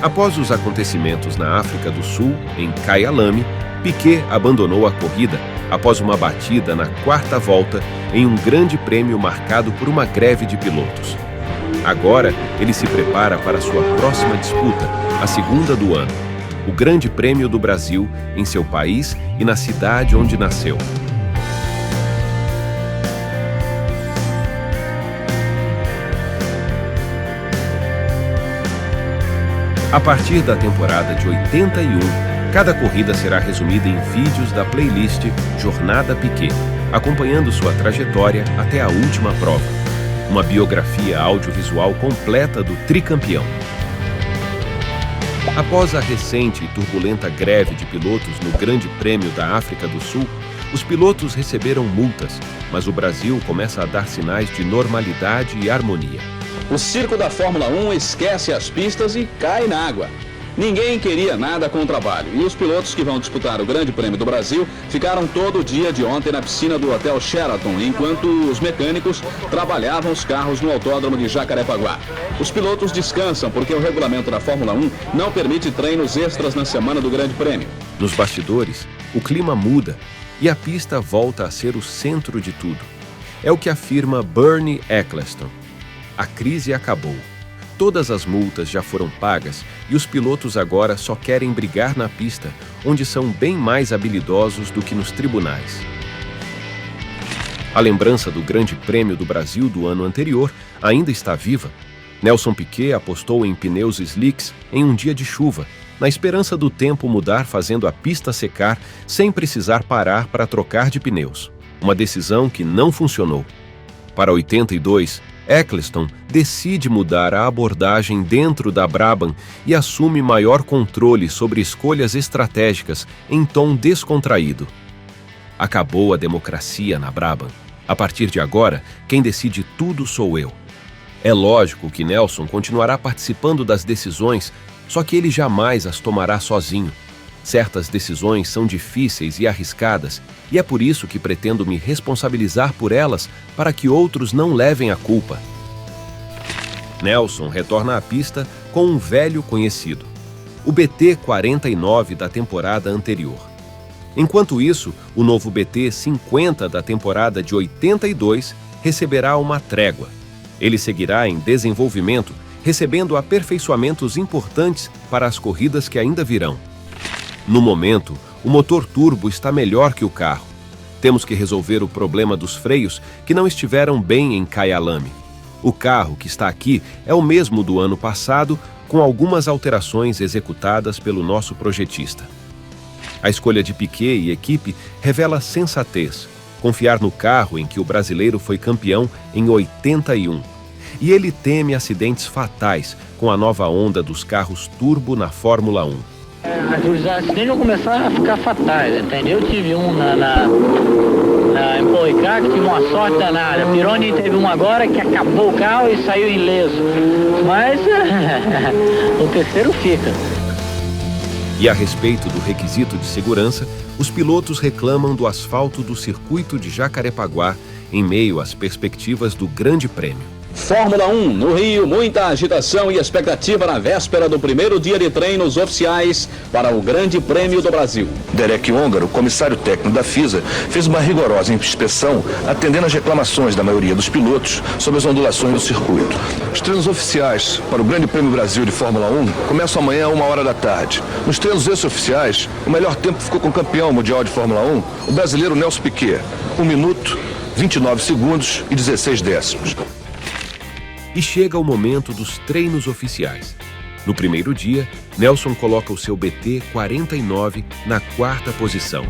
Após os acontecimentos na África do Sul, em Kyalami, Piquet abandonou a corrida após uma batida na quarta volta em um grande prêmio marcado por uma greve de pilotos. Agora, ele se prepara para sua próxima disputa, a segunda do ano, o Grande Prêmio do Brasil, em seu país e na cidade onde nasceu. A partir da temporada de 81, cada corrida será resumida em vídeos da playlist Jornada Piquet, acompanhando sua trajetória até a última prova. Uma biografia audiovisual completa do tricampeão. Após a recente e turbulenta greve de pilotos no Grande Prêmio da África do Sul, os pilotos receberam multas, mas o Brasil começa a dar sinais de normalidade e harmonia. O circo da Fórmula 1 esquece as pistas e cai na água. Ninguém queria nada com o trabalho e os pilotos que vão disputar o Grande Prêmio do Brasil ficaram todo o dia de ontem na piscina do Hotel Sheraton, enquanto os mecânicos trabalhavam os carros no autódromo de Jacarepaguá. Os pilotos descansam porque o regulamento da Fórmula 1 não permite treinos extras na semana do Grande Prêmio. Nos bastidores, o clima muda e a pista volta a ser o centro de tudo. É o que afirma Bernie Eccleston. A crise acabou. Todas as multas já foram pagas e os pilotos agora só querem brigar na pista, onde são bem mais habilidosos do que nos tribunais. A lembrança do Grande Prêmio do Brasil do ano anterior ainda está viva. Nelson Piquet apostou em pneus slicks em um dia de chuva, na esperança do tempo mudar fazendo a pista secar sem precisar parar para trocar de pneus. Uma decisão que não funcionou. Para 82, Eccleston decide mudar a abordagem dentro da Brabham e assume maior controle sobre escolhas estratégicas em tom descontraído. Acabou a democracia na Brabham. A partir de agora, quem decide tudo sou eu. É lógico que Nelson continuará participando das decisões, só que ele jamais as tomará sozinho. Certas decisões são difíceis e arriscadas, e é por isso que pretendo me responsabilizar por elas para que outros não levem a culpa. Nelson retorna à pista com um velho conhecido, o BT49 da temporada anterior. Enquanto isso, o novo BT50 da temporada de 82 receberá uma trégua. Ele seguirá em desenvolvimento, recebendo aperfeiçoamentos importantes para as corridas que ainda virão. No momento, o motor turbo está melhor que o carro. Temos que resolver o problema dos freios que não estiveram bem em Kyalami. O carro que está aqui é o mesmo do ano passado, com algumas alterações executadas pelo nosso projetista. A escolha de Piquet e equipe revela sensatez, confiar no carro em que o brasileiro foi campeão em 81. E ele teme acidentes fatais com a nova onda dos carros turbo na Fórmula 1. Os acidentes vão começar a ficar fatais, entendeu? Eu tive um na Empoicar, que tive uma sorte danada. Pironi teve um agora que acabou o carro e saiu ileso. Mas o terceiro fica. E a respeito do requisito de segurança, os pilotos reclamam do asfalto do circuito de Jacarepaguá em meio às perspectivas do Grande Prêmio. Fórmula 1, no Rio, muita agitação e expectativa na véspera do primeiro dia de treinos oficiais para o Grande Prêmio do Brasil. Derek Húngaro, comissário técnico da FISA, fez uma rigorosa inspeção, atendendo às reclamações da maioria dos pilotos sobre as ondulações do circuito. Os treinos oficiais para o Grande Prêmio Brasil de Fórmula 1 começam amanhã às 13h. Nos treinos extraoficiais, o melhor tempo ficou com o campeão mundial de Fórmula 1, o brasileiro Nelson Piquet, 1 minuto, 29 segundos e 16 décimos. E chega o momento dos treinos oficiais. No primeiro dia, Nelson coloca o seu BT49 na quarta posição.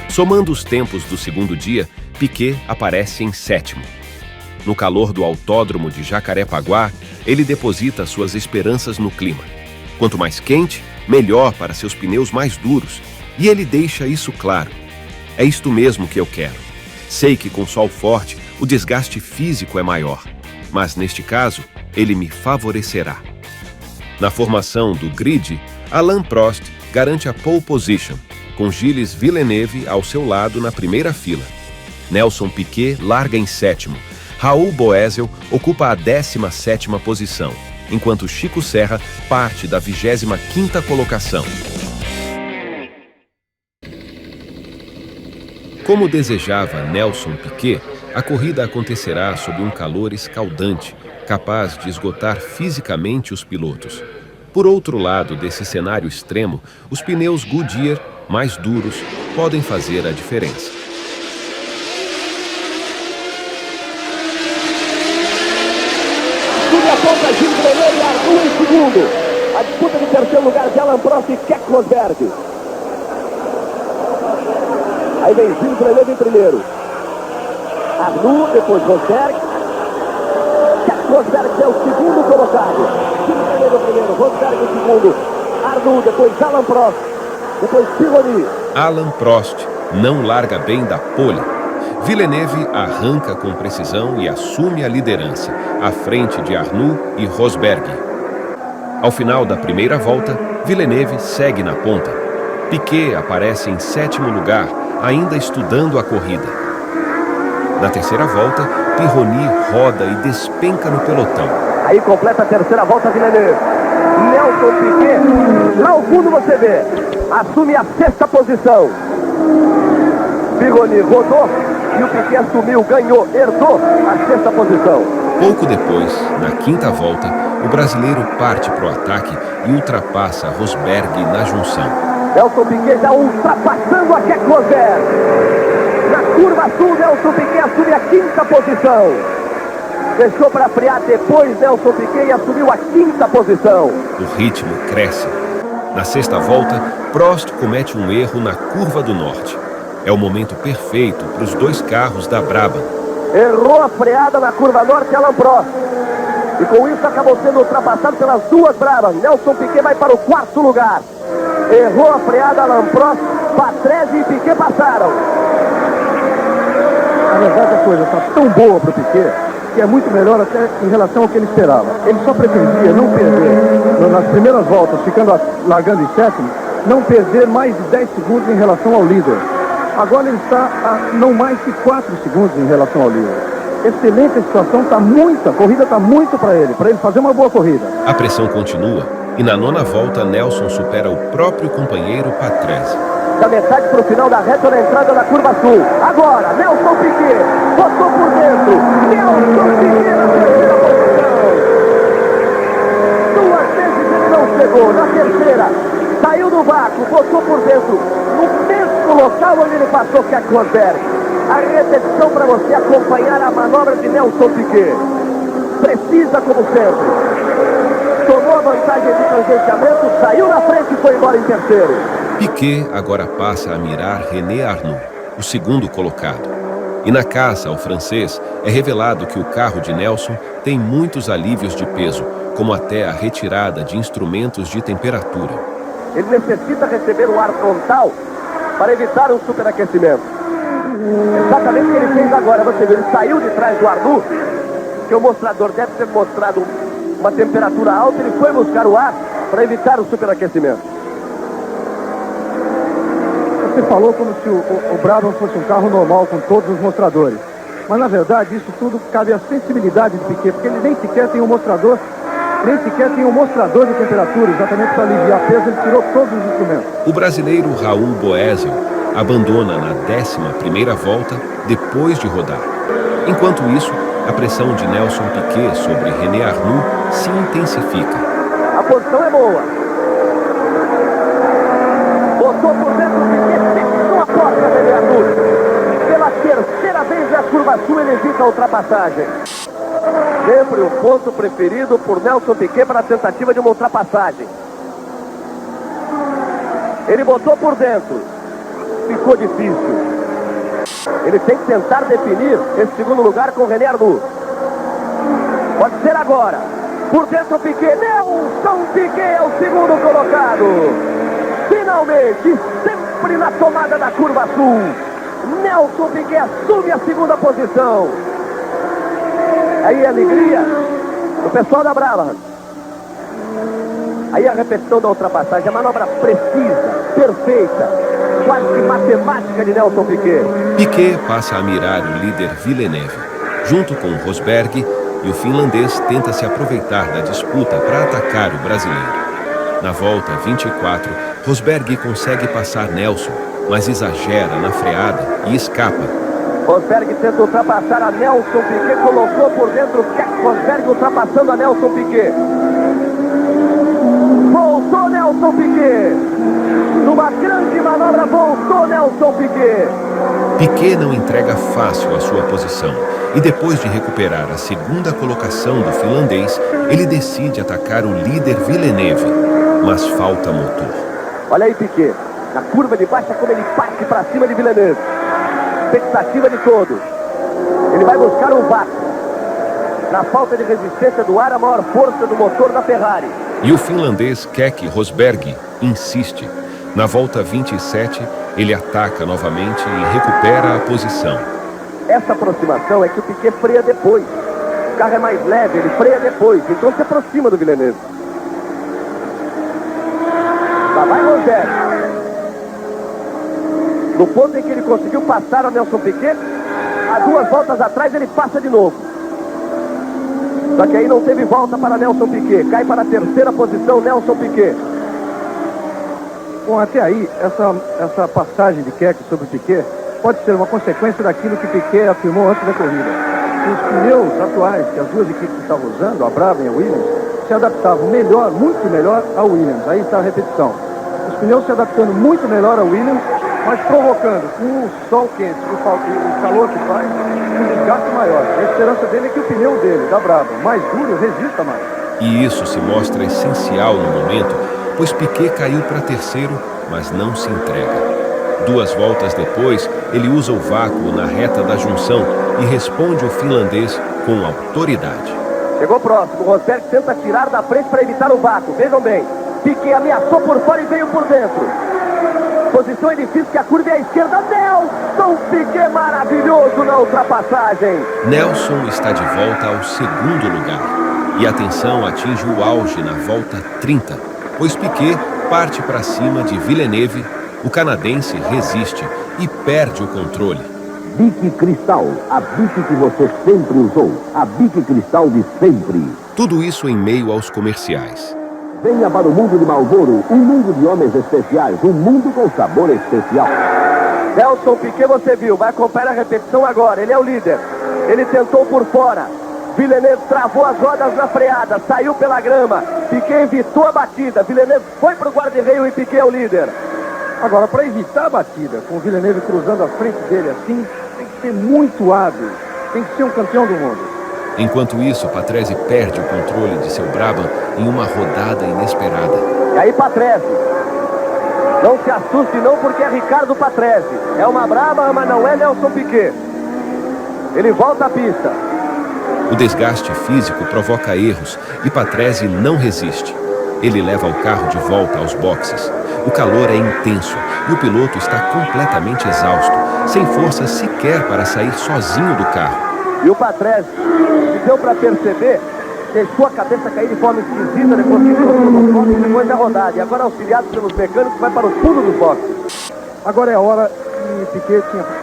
Somando os tempos do segundo dia, Piquet aparece em sétimo. No calor do autódromo de Jacarepaguá, ele deposita suas esperanças no clima. Quanto mais quente, melhor para seus pneus mais duros. E ele deixa isso claro. É isto mesmo que eu quero. Sei que com sol forte, o desgaste físico é maior, mas neste caso, ele me favorecerá. Na formação do grid, Alain Prost garante a pole position, com Gilles Villeneuve ao seu lado na primeira fila. Nelson Piquet larga em sétimo. Raul Boesel ocupa a 17ª posição, enquanto Chico Serra parte da 25ª colocação. Como desejava Nelson Piquet, a corrida acontecerá sob um calor escaldante, capaz de esgotar fisicamente os pilotos. Por outro lado desse cenário extremo, os pneus Goodyear, mais duros, podem fazer a diferença. Tudo aponta Gilles Villeneuve e Arnoux em segundo. A disputa de terceiro lugar de Alain Prost e Keck Rosberg. Aí vem Gilles Villeneuve em primeiro. Arnoux, depois Rosberg. Keck Rosberg é o segundo colocado. Gilles Villeneuve em primeiro, Rosberg em segundo. Arnoux, depois Alain Prost. Depois Pironi. Alain Prost não larga bem da pole. Villeneuve arranca com precisão e assume a liderança, à frente de Arnoux e Rosberg. Ao final da primeira volta, Villeneuve segue na ponta. Piquet aparece em sétimo lugar, ainda estudando a corrida. Na terceira volta, Pironi roda e despenca no pelotão. Aí completa a terceira volta Villeneuve. Nelson Piquet, lá ao fundo você vê, assume a sexta posição. Pironi rodou e o Piquet assumiu, ganhou, herdou a sexta posição. Pouco depois, na quinta volta, o brasileiro parte para o ataque e ultrapassa Rosberg na junção. Nelson Piquet já ultrapassando a Keck Rosberg. Na curva sul, Nelson Piquet assume a quinta posição. Deixou para frear depois Nelson Piquet e assumiu a quinta posição. O ritmo cresce. Na sexta volta, Prost comete um erro na curva do norte. É o momento perfeito para os dois carros da Brabham. Errou a freada na curva norte, Alain Prost. E com isso acabou sendo ultrapassado pelas duas Brabham. Nelson Piquet vai para o quarto lugar. Errou a freada, Alain Prost, Patrese e Piquet passaram. Na verdade, a coisa está tão boa para o Piquet que é muito melhor até em relação ao que ele esperava. Ele só pretendia não perder, nas primeiras voltas, ficando largando em sétimo, não perder mais de 10 segundos em relação ao líder. Agora ele está a não mais que 4 segundos em relação ao líder. Excelente a situação, a corrida está muito para ele fazer uma boa corrida. A pressão continua e na nona volta Nelson supera o próprio companheiro Patrese. Da metade para o final da reta na entrada da curva sul. Agora, Nelson Piquet, botou por dentro. Nelson Piquet na terceira posição. Duas vezes ele não chegou. Na terceira, saiu do vácuo, botou por dentro. No mesmo local onde ele passou Keck Rosberg. A repetição para você acompanhar a manobra de Nelson Piquet. Precisa como sempre. Tomou a vantagem de tangenciamento, saiu na frente e foi embora em terceiro. Piquet agora passa a mirar René Arnoux, o segundo colocado. E na caça ao francês, é revelado que o carro de Nelson tem muitos alívios de peso, como até a retirada de instrumentos de temperatura. Ele necessita receber o ar frontal para evitar o superaquecimento. Exatamente o que ele fez agora. Você vê, ele saiu de trás do Arnoux, que o mostrador deve ter mostrado uma temperatura alta, ele foi buscar o ar para evitar o superaquecimento. Você falou como se o Brabham fosse um carro normal com todos os mostradores. Mas na verdade isso tudo cabe à sensibilidade de Piquet, porque ele nem sequer tem um mostrador, de temperatura, exatamente para aliviar peso, ele tirou todos os instrumentos. O brasileiro Raul Boesel abandona na 11ª volta depois de rodar. Enquanto isso, a pressão de Nelson Piquet sobre René Arnoux se intensifica. A posição é boa. Botou por dentro o Piquet, fixou a porta René Arnoux. Pela terceira vez na curva sul ele evita a ultrapassagem. Sempre o ponto preferido por Nelson Piquet para a tentativa de uma ultrapassagem. Ele botou por dentro. Ficou difícil. Ele tem que tentar definir esse segundo lugar com René Arnoux. Pode ser agora. Por dentro Piquet. Nelson Piquet é o segundo colocado. Finalmente, sempre na tomada da curva sul, Nelson Piquet assume a segunda posição. Aí a alegria do pessoal da Brabham. Aí a repetição da ultrapassagem, a manobra precisa, perfeita, quase que matemática de Nelson Piquet. Piquet passa a mirar o líder Villeneuve, junto com Rosberg, e o finlandês tenta se aproveitar da disputa para atacar o brasileiro. Na volta 24, Rosberg consegue passar Nelson, mas exagera na freada e escapa. Rosberg tenta ultrapassar a Nelson Piquet, colocou por dentro Rosberg ultrapassando a Nelson Piquet. Voltou Nelson Piquet. Numa grande manobra, voltou Nelson Piquet. Piquet não entrega fácil a sua posição e depois de recuperar a segunda colocação do finlandês, ele decide atacar o líder Villeneuve, mas falta motor. Olha aí Piquet, na curva de baixa como ele parte para cima de Villeneuve. Expectativa de todos. Ele vai buscar um vácuo. Na falta de resistência do ar, a maior força do motor da Ferrari. E o finlandês Keke Rosberg insiste. Na volta 27, ele ataca novamente e recupera a posição. Essa aproximação é que o Piquet freia depois. O carro é mais leve, ele freia depois. Então se aproxima do Villeneuve. Lá vai Rosberg. No ponto em que ele conseguiu passar o Nelson Piquet, a 2 voltas atrás ele passa de novo. Só que aí não teve volta para Nelson Piquet. Cai para a 3ª posição Nelson Piquet. Bom, até aí, essa passagem de Keke sobre o Piquet pode ser uma consequência daquilo que Piquet afirmou antes da corrida. Os pneus atuais que as duas equipes estavam usando, a Brabham e a Williams, se adaptavam melhor, muito melhor ao Williams. Aí está a repetição. Os pneus se adaptando muito melhor ao Williams, mas provocando com o sol quente e o calor que faz, um desgaste maior. A esperança dele é que o pneu dele, da Brabham, mais duro, resista mais. E isso se mostra essencial no momento, pois Piquet caiu para 3º, mas não se entrega. 2 voltas depois, ele usa o vácuo na reta da junção e responde o finlandês com autoridade. Chegou próximo, Rosberg tenta tirar da frente para evitar o vácuo. Vejam bem, Piquet ameaçou por fora e veio por dentro. Posição é difícil, que a curva é à esquerda. Nelson Piquet maravilhoso na ultrapassagem. Nelson está de volta ao 2º lugar. E a tensão atinge o auge na volta 30, pois Piquet parte para cima de Villeneuve. O canadense resiste e perde o controle. Bic Cristal, a Bic que você sempre usou. A Bic Cristal de sempre. Tudo isso em meio aos comerciais. Venha para o mundo de Marlboro, um mundo de homens especiais, um mundo com sabor especial. Nelson Piquet, você viu, vai acompanhar a repetição agora, ele é o líder. Ele tentou por fora. Villeneuve travou as rodas na freada, saiu pela grama. Piquet evitou a batida. Villeneuve foi para o guarda-reio e Piquet é o líder. Agora, para evitar a batida, com o Villeneuve cruzando a frente dele assim, tem que ser muito hábil. Tem que ser um campeão do mundo. Enquanto isso, Patrese perde o controle de seu Brabham em uma rodada inesperada. E aí Patrese, não se assuste não, porque é Ricardo Patrese. É uma Brabham, mas não é Nelson Piquet. Ele volta à pista. O desgaste físico provoca erros e Patrese não resiste. Ele leva o carro de volta aos boxes. O calor é intenso e o piloto está completamente exausto, sem força sequer para sair sozinho do carro. E o Patrese, que deu para perceber, deixou a cabeça cair de forma esquisita depois que colocou no box depois da rodada. E agora, auxiliado pelos mecânicos, vai para o fundo dos boxes. Agora é a hora, e Piquet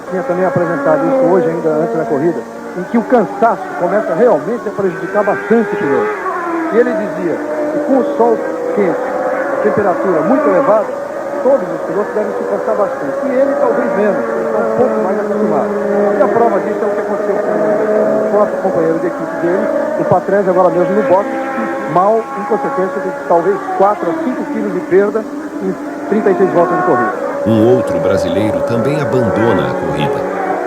tinha também apresentado isso hoje, ainda antes da corrida, em que o cansaço começa realmente a prejudicar bastante o piloto. E ele dizia que com o sol quente, a temperatura muito elevada, todos os pilotos devem se cansar bastante. E ele talvez menos, ele está um pouco mais acostumado. E a prova disso é o que aconteceu com o próprio companheiro de equipe dele, o Patrese, agora mesmo no box, mal em consequência de talvez 4 a 5 quilos de perda em 36 voltas de corrida. Um outro brasileiro também abandona a corrida,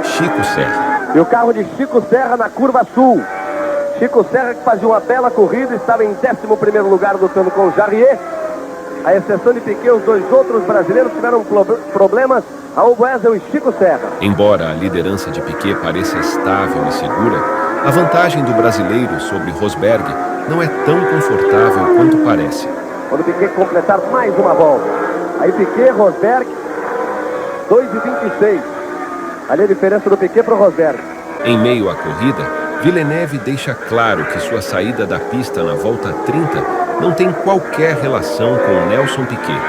Chico Serra. E o carro de Chico Serra na curva sul. Chico Serra, que fazia uma bela corrida, estava em 11º lugar lutando com o Jarier. A exceção de Piquet, os 2 outros brasileiros tiveram problemas, Raul Boesel e Chico Serra. Embora a liderança de Piquet pareça estável e segura, a vantagem do brasileiro sobre Rosberg não é tão confortável quanto parece. Quando Piquet completar mais uma volta. Aí Piquet, Rosberg, 2,26. Ali a diferença do Piquet para o Rosberg. Em meio à corrida, Villeneuve deixa claro que sua saída da pista na volta 30 não tem qualquer relação com Nelson Piquet.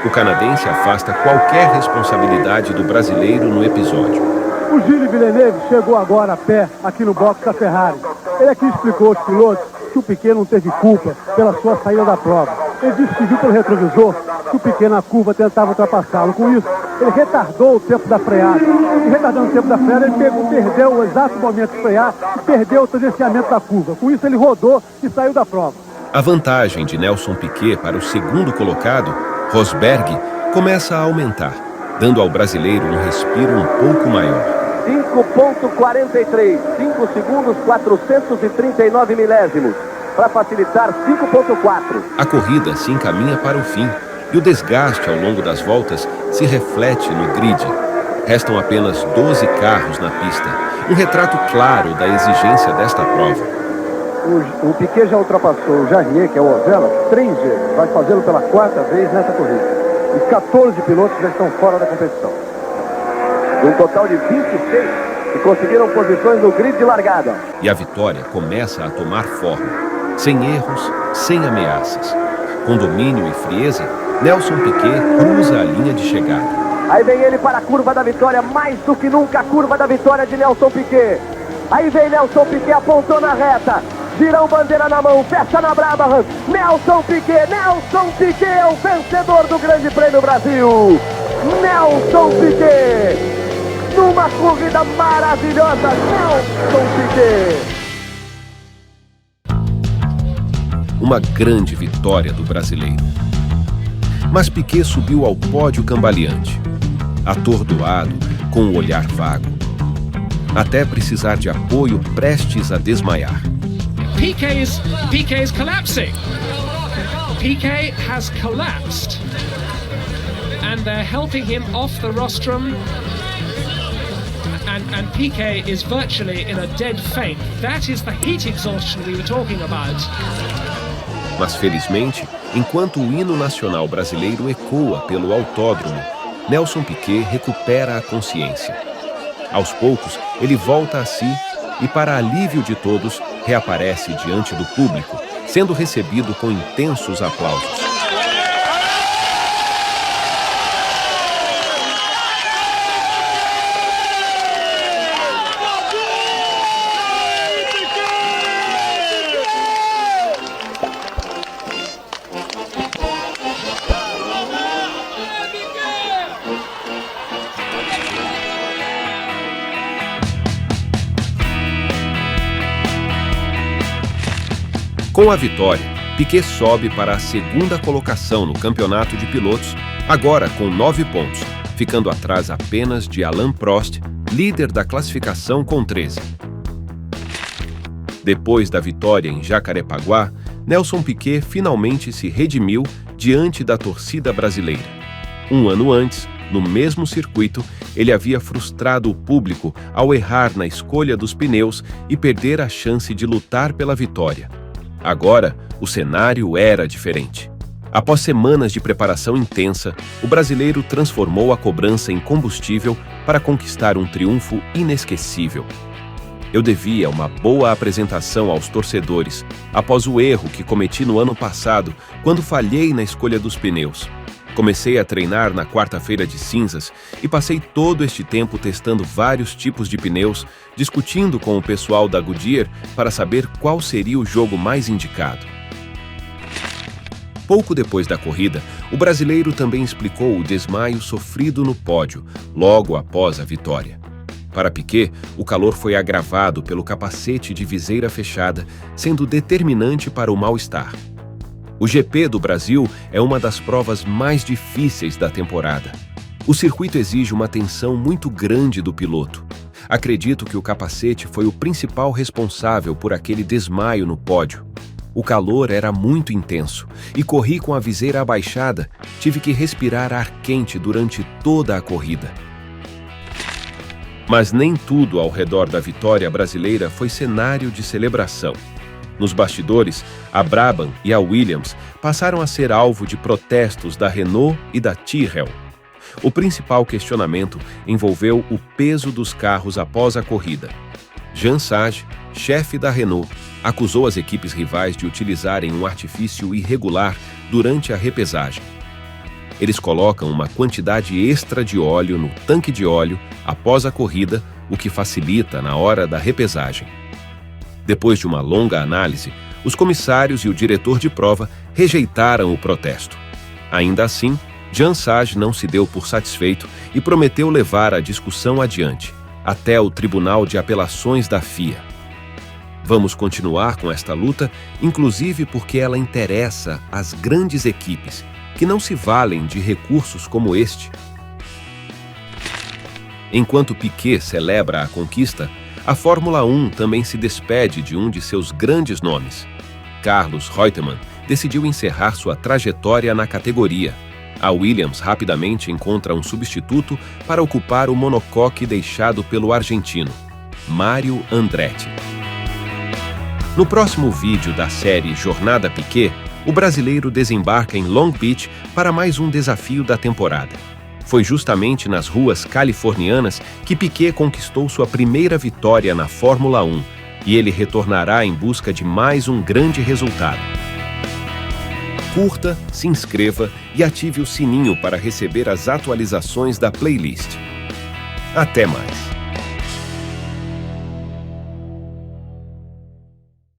O canadense afasta qualquer responsabilidade do brasileiro no episódio. O Gilles Villeneuve chegou agora a pé aqui no box da Ferrari. Ele aqui explicou aos pilotos que o Piquet não teve culpa pela sua saída da prova. Ele disse que viu pelo retrovisor que o Piquet na curva tentava ultrapassá-lo. Com isso, ele retardou o tempo da freada. E retardando o tempo da freada, ele perdeu o exato momento de frear e perdeu o tangenciamento da curva. Com isso, ele rodou e saiu da prova. A vantagem de Nelson Piquet para o segundo colocado, Rosberg, começa a aumentar, dando ao brasileiro um respiro um pouco maior. 5,43, 5 segundos 439 milésimos, para facilitar 5,4. A corrida se encaminha para o fim e o desgaste ao longo das voltas se reflete no grid. Restam apenas 12 carros na pista, um retrato claro da exigência desta prova. O Piquet já ultrapassou o Jarrier, que é o Ozella, 3 vezes. Vai fazê-lo pela 4ª vez nessa corrida. E 14 pilotos já estão fora da competição. Um total de 26 que conseguiram posições no grid de largada. E a vitória começa a tomar forma, sem erros, sem ameaças. Com domínio e frieza, Nelson Piquet cruza a linha de chegada. Aí vem ele para a curva da vitória, mais do que nunca a curva da vitória de Nelson Piquet. Aí vem Nelson Piquet, apontou na reta, girão bandeira na mão, fecha na Brabham. Nelson Piquet é o vencedor do Grande Prêmio Brasil. Nelson Piquet, numa corrida maravilhosa, Nelson Piquet. Uma grande vitória do brasileiro. Mas Piquet subiu ao pódio cambaleante, atordoado, com o olhar vago, até precisar de apoio prestes a desmaiar. Piquet is collapsing. Piquet has collapsed. And they're helping him off the rostrum. And Piquet is virtually in a dead faint. That is the heat exhaustion we were talking about. Mas felizmente, enquanto o hino nacional brasileiro ecoa pelo autódromo, Nelson Piquet recupera a consciência. Aos poucos, ele volta a si e, para alívio de todos, reaparece diante do público, sendo recebido com intensos aplausos. Com a vitória, Piquet sobe para a segunda colocação no campeonato de pilotos, agora com 9 pontos, ficando atrás apenas de Alain Prost, líder da classificação com 13. Depois da vitória em Jacarepaguá, Nelson Piquet finalmente se redimiu diante da torcida brasileira. Um ano antes, no mesmo circuito, ele havia frustrado o público ao errar na escolha dos pneus e perder a chance de lutar pela vitória. Agora, o cenário era diferente. Após semanas de preparação intensa, o brasileiro transformou a cobrança em combustível para conquistar um triunfo inesquecível. Eu devia uma boa apresentação aos torcedores, após o erro que cometi no ano passado, quando falhei na escolha dos pneus. Comecei a treinar na quarta-feira de cinzas e passei todo este tempo testando vários tipos de pneus, discutindo com o pessoal da Goodyear para saber qual seria o jogo mais indicado. Pouco depois da corrida, o brasileiro também explicou o desmaio sofrido no pódio, logo após a vitória. Para Piquet, o calor foi agravado pelo capacete de viseira fechada, sendo determinante para o mal-estar. O GP do Brasil é uma das provas mais difíceis da temporada. O circuito exige uma atenção muito grande do piloto. Acredito que o capacete foi o principal responsável por aquele desmaio no pódio. O calor era muito intenso e corri com a viseira abaixada, tive que respirar ar quente durante toda a corrida. Mas nem tudo ao redor da vitória brasileira foi cenário de celebração. Nos bastidores, a Brabham e a Williams passaram a ser alvo de protestos da Renault e da Tyrrell. O principal questionamento envolveu o peso dos carros após a corrida. Jean Sage, chefe da Renault, acusou as equipes rivais de utilizarem um artifício irregular durante a repesagem. Eles colocam uma quantidade extra de óleo no tanque de óleo após a corrida, o que facilita na hora da repesagem. Depois de uma longa análise, os comissários e o diretor de prova rejeitaram o protesto. Ainda assim, Jean Sage não se deu por satisfeito e prometeu levar a discussão adiante, até o Tribunal de Apelações da FIA. Vamos continuar com esta luta, inclusive porque ela interessa às grandes equipes, que não se valem de recursos como este. Enquanto Piquet celebra a conquista, a Fórmula 1 também se despede de um de seus grandes nomes. Carlos Reutemann decidiu encerrar sua trajetória na categoria. A Williams rapidamente encontra um substituto para ocupar o monocoque deixado pelo argentino, Mário Andretti. No próximo vídeo da série Jornada Piquet, o brasileiro desembarca em Long Beach para mais um desafio da temporada. Foi justamente nas ruas californianas que Piquet conquistou sua primeira vitória na Fórmula 1 e ele retornará em busca de mais um grande resultado. Curta, se inscreva e ative o sininho para receber as atualizações da playlist. Até mais!